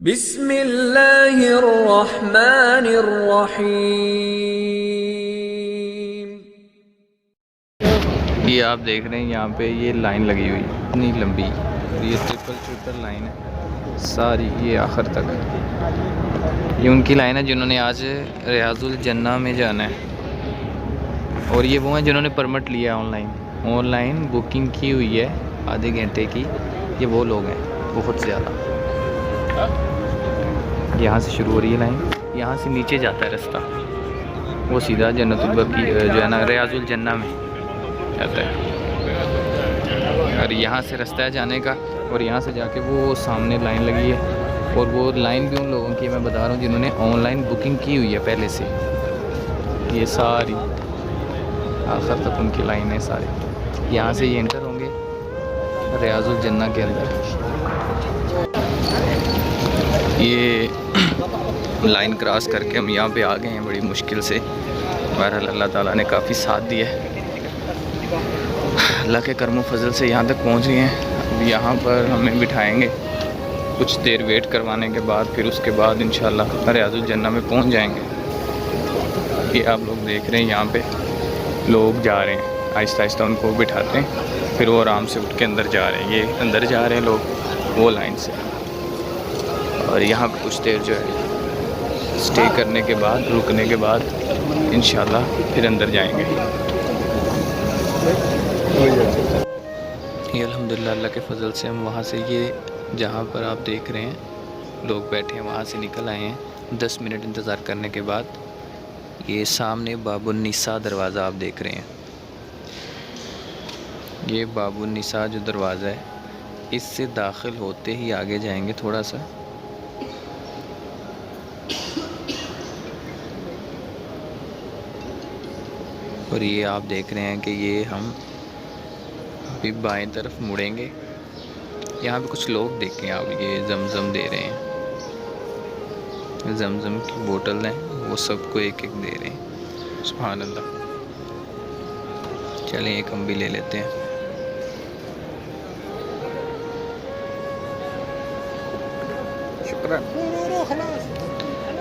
बिस्मिल्लाहिर्रहमानिर्रहीम। ये आप देख रहे हैं यहाँ पे ये लाइन लगी हुई इतनी लंबी, ये ट्रिपल लाइन है सारी, ये आखिर तक। ये उनकी लाइन है जिन्होंने आज रियाजुल जन्ना में जाना है, और ये वो हैं जिन्होंने परमिट लिया ऑनलाइन बुकिंग की हुई है आधे घंटे की। ये वो लोग हैं बहुत ज़्यादा। यहाँ से शुरू हो रही है लाइन, यहाँ से नीचे जाता है रास्ता, वो सीधा जन्नतुल बकी जो है ना रियाजुल जन्ना में जाता है। और यहाँ से रास्ता है जाने का, और यहाँ से जाके वो सामने लाइन लगी है, और वो लाइन भी उन लोगों की मैं बता रहा हूँ जिन्होंने ऑनलाइन बुकिंग की हुई है पहले से। ये सारी आखिर तक उनकी लाइन है सारी। यहाँ से ये एंटर होंगे रियाजुल जन्ना के अंदर। ये लाइन क्रॉस करके हम यहाँ पे आ गए हैं बड़ी मुश्किल से। बहरहाल अल्लाह ताला ने काफ़ी साथ दिया है, अल्लाह के करम फजल से यहाँ तक पहुँच गए हैं। अब यहाँ पर हमें बिठाएंगे कुछ देर वेट करवाने के बाद, फिर उसके बाद इंशाल्लाह रियाजुल जन्ना में पहुँच जाएंगे। ये आप लोग देख रहे हैं यहाँ पे लोग जा रहे हैं, आहिस्ता आहिस्ता उनको बिठाते हैं, फिर वो आराम से उठ के अंदर जा रहे हैं। ये अंदर जा रहे हैं लोग वो लाइन से, और यहाँ पे कुछ देर जो है स्टे करने के बाद, रुकने के बाद इंशाल्लाह फिर अंदर जाएंगे। ये अल्हम्दुलिल्लाह अल्लाह के फ़ज़ल से हम वहाँ से, ये जहाँ पर आप देख रहे हैं लोग बैठे हैं, वहाँ से निकल आए हैं 10 मिनट इंतज़ार करने के बाद। ये सामने बाबुन निसा दरवाज़ा आप देख रहे हैं, ये बाबुन निसा जो दरवाज़ा है, इससे दाखिल होते ही आगे जाएंगे थोड़ा सा, और ये आप देख रहे हैं कि ये हम अभी बाएं तरफ मुड़ेंगे। यहाँ पे कुछ लोग देखें आप, ये जमजम दे रहे हैं, जमजम की बोतल हैं, वो सबको एक एक दे रहे हैं। सुभान अल्लाह। चलें एक हम भी ले लेते हैं। शुक्रान।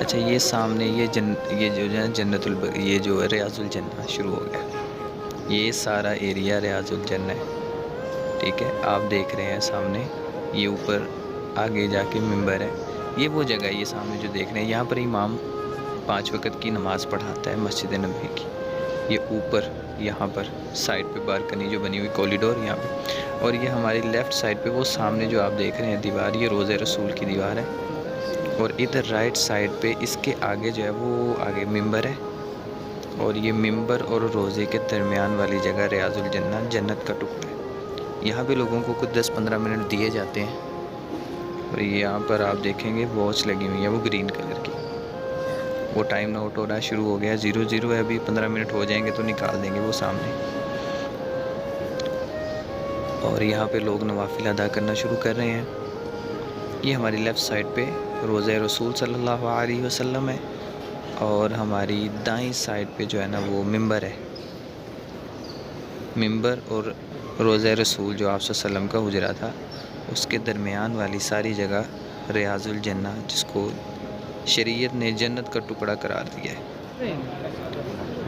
अच्छा, ये सामने ये जो है ये जो है रियाजुल जन्ना शुरू हो गया। ये सारा एरिया रियाजुल जन्ना है, ठीक है। आप देख रहे हैं सामने, ये ऊपर आगे जाके मिंबर है। ये वो जगह है, ये सामने जो देख रहे हैं, यहाँ पर इमाम 5 वक़्त की नमाज़ पढ़ाता है मस्जिद नबवी की। ये ऊपर यहाँ पर साइड पे बालकनी जो बनी हुई, कॉरिडोर यहाँ पे, और ये हमारी लेफ़्ट साइड पे वो सामने जो आप देख रहे हैं दीवार, ये रोज़े रसूल की दीवार है। और इधर राइट साइड पे इसके आगे जो है वो आगे मिंबर है, और ये मिंबर और रोज़े के दरमियान वाली जगह रियाजुल जन्ना, जन्नत का टुकड़ा है। यहाँ पे लोगों को कुछ 10-15 मिनट दिए जाते हैं। और ये यहाँ पर आप देखेंगे वॉच लगी हुई है वो ग्रीन कलर की, वो टाइम नोट हो रहा है, शुरू हो गया 00 है, अभी 15 मिनट हो जाएंगे तो निकाल देंगे वो सामने। और यहाँ पे लोग नवाफिल अदा करना शुरू कर रहे हैं। ये हमारी लेफ़्ट साइड पे रोज़े रसूल सल्लल्लाहु अलैहि वसल्लम है, और हमारी दाईं साइड पे जो है ना वो मिंबर है। मिंबर और रोज़े रसूल जो आप सल्लम का हुजरा था, उसके दरमियान वाली सारी जगह रियाजुल जन्ना, जिसको शरीयत ने जन्नत का टुकड़ा करार दिया है।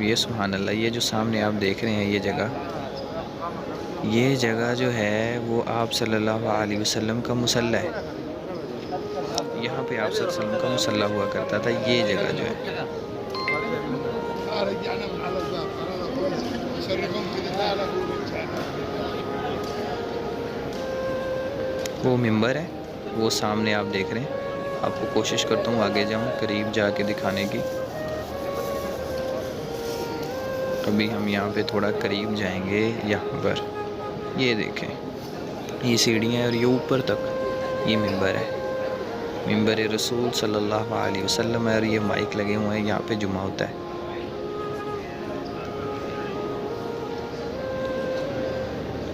ये सुभान अल्लाह। ये जो सामने आप देख रहे हैं ये जगह जो है वो आप सल्लल्लाहु अलैहि वसल्लम का मुसल्ला है। यहाँ पे आप सल्लल्लाहु अलैहि वसल्लम का मुसल्ला हुआ करता था। ये जगह जो है वो मिंबर है, वो सामने आप देख रहे हैं। आपको कोशिश करता हूँ आगे जाऊँ, करीब जाके दिखाने की। अभी हम यहाँ पे थोड़ा करीब जाएंगे। यहाँ पर ये देखें, ये सीढ़ियाँ हैं, और ये ऊपर तक ये मिंबर है, मिंबर रसूल सल्लल्लाहु अलैहि वसल्लम है। और ये माइक लगे हुए हैं, यहाँ पे जुमा होता है।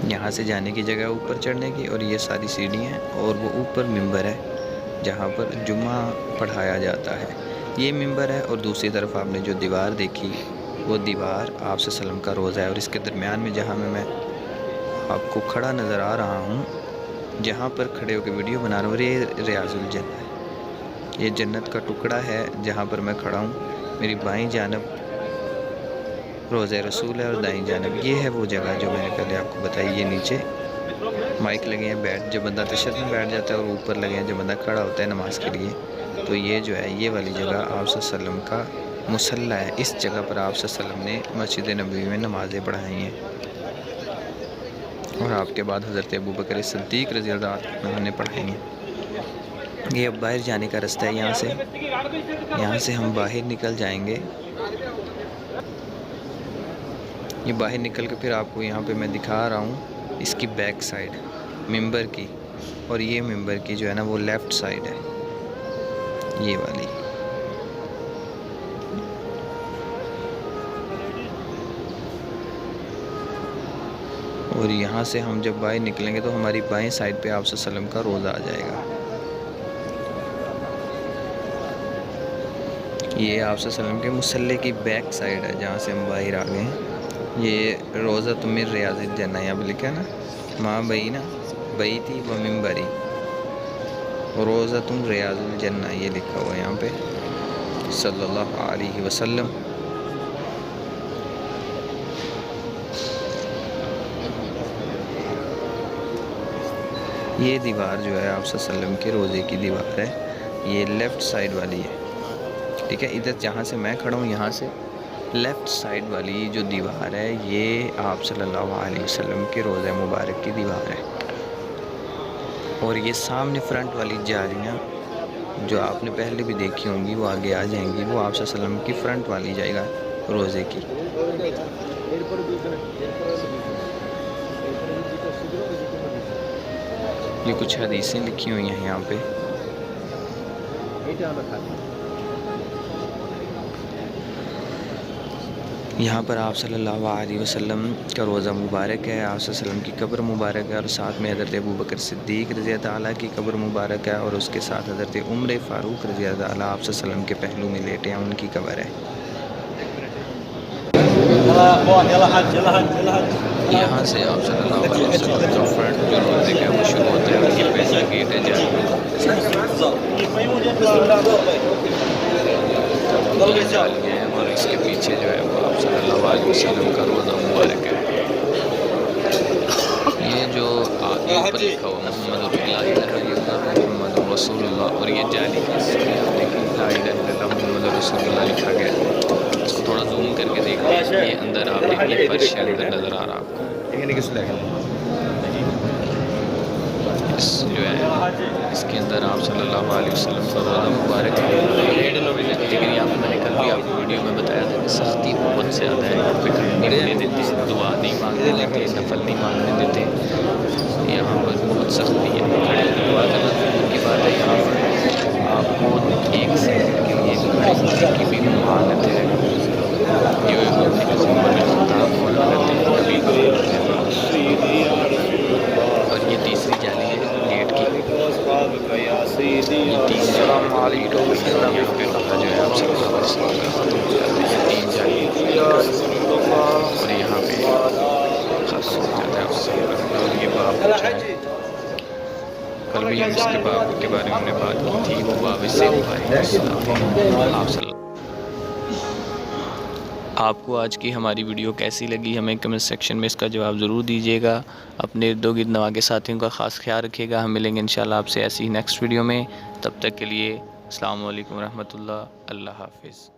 यहाँ से जाने की जगह ऊपर चढ़ने की, और ये सारी सीढ़ियाँ हैं, और वो ऊपर मिंबर है जहाँ पर जुमा पढ़ाया जाता है। ये मिंबर है, और दूसरी तरफ आपने जो दीवार देखी वो दीवार आप सल्लम का रोज़ा है। और इसके दरमियान में जहाँ मैं आपको खड़ा नज़र आ रहा हूँ, जहाँ पर खड़े होकर वीडियो बना रहा हूँ, ये रियाजुल जन्ना है। ये जन्नत का टुकड़ा है जहाँ पर मैं खड़ा हूँ। मेरी बाईं जानब रोज़ा रसूल है और दाईं जानब ये है वो जगह जो मैंने पहले आपको बताई। ये नीचे माइक लगे हैं, बैठ जब बंदा तशहद में बैठ जाता है, और ऊपर लगे हैं जब बंदा खड़ा होता है नमाज के लिए। तो ये जो है ये वाली जगह आप सल्लम का मुसल्ला है। इस जगह पर आप सल्लम ने मस्जिद नबवी में नमाज़ें पढ़ाई हैं और आपके बाद हज़रत अबू बकर सिद्दीक़ रज़ी अल्लाह अन्हु ने पढ़ाई हैं। ये अब बाहर जाने का रास्ता है। यहाँ से हम बाहर निकल जाएंगे। ये बाहर निकल के फिर आपको यहाँ पे मैं दिखा रहा हूँ इसकी बैक साइड मिंबर की, और ये मिंबर की जो है ना वो लेफ़्ट साइड है, ये वाली। और यहाँ से हम जब बाहर निकलेंगे तो हमारी बाएं साइड पे आप सल्लम का रोज़ा आ जाएगा। ये आप सल्लम के मुसल्ले की बैक साइड है जहाँ से हम बाहर आ गए हैं। ये रोज़ा तुम रियाज़िल जन्नह, यहाँ पे लिखा है ना माँ बई ना बई थी व मिंबरी, रोज़ा तुम रियाज़िल जन्नह ये लिखा हुआ है यहाँ पे सल्लल्लाहु अलैहि वसल्लम। ये दीवार जो है आप सल्लम के रोज़े की दीवार है, ये लेफ़्ट साइड वाली है, ठीक है। इधर जहाँ से मैं खड़ा हूँ यहाँ से लेफ़्ट साइड वाली जो दीवार है ये आप सल्लल्लाहु अलैहि वसल्लम के रोज़े मुबारक की दीवार है। और ये सामने फ्रंट वाली जालियाँ जो आपने पहले भी देखी होंगी वो आगे आ जाएंगी, वो आप सल्लम की फ्रंट वाली जाएगा रोज़े की। ये कुछ हदीसें लिखी हुई हैं यहाँ पे। यहाँ पर आप सल्लल्लाहु अलैहि वसल्लम का रोज़ा मुबारक है, आप सल्लम की कब्र मुबारक है, और साथ में हज़रत अबू बकर सिद्दीक़ रज़ी अल्लाह ताला की कब्र मुबारक है, और उसके साथ हज़रत उमर फ़ारूक रज़ी अल्लाह ताला आप सल्लम के पहलू में लेटे हैं, उनकी कब्र है। यहाँ से आप सल्लल्लाहु अलैहि वसल्लम का फ्रंट जो रोज़े का वो शुरू होता है, उनकी पहला गेट है जालियाँ हैं, और इसके पीछे जो है वो आप सल्लल्लाहु अलैहि वसल्लम का रोज़ा मुबारक है। ये जो आगे ऊपर लिखा हुआ मोहम्मद रसूलुल्लाह, और ये जाली मोहम्मद रसूलुल्लाह लिखा गया है। इसको थोड़ा जूम करके देखते हैं, ये अंदर आप देखिए फर्श के अंदर नज़र आ रहा आपको। इस जो है इसके अंदर आप सल्लल्लाहु अलैहि वसल्लम का रोज़ा मुबारक है। लेकिन यहाँ पर मैंने कल भी आपको वीडियो में बताया था कि सख्ती बहुत ज़्यादा है, यहाँ पे खड़े नहीं देते, दुआ नहीं मांगने देते, नफल नहीं मांगने देते, यहाँ पर बहुत सख्ती है। खड़े दुआ करना की बात है, यहाँ पर आपको एक सेकंड के लिए खड़े होने की भी ममानत है। और ये तीसरी जाली है गेट की, ये तीन जाली जो है आप सल्लल्लाहु अलैहि वसल्लम का ख़त्म हो जाता है, ये तीन जाली, और यहाँ पे ख़त्म हो जाता है आप सल्लल्लाहु। और ये बाब जो है कल भी हम इसके बाब के बारे में हमने बात की थी, वो बाब इससे आप आपको आज की हमारी वीडियो कैसी लगी हमें कमेंट सेक्शन में इसका जवाब ज़रूर दीजिएगा। अपने इर्द गिर्द नवा के साथियों का ख़ास ख्याल रखिएगा। हम मिलेंगे इंशाल्लाह आपसे ऐसी ही नेक्स्ट वीडियो में। तब तक के लिए अस्सलाम वालेकुम रहमतुल्लाह, अल्लाह हाफ़िज़।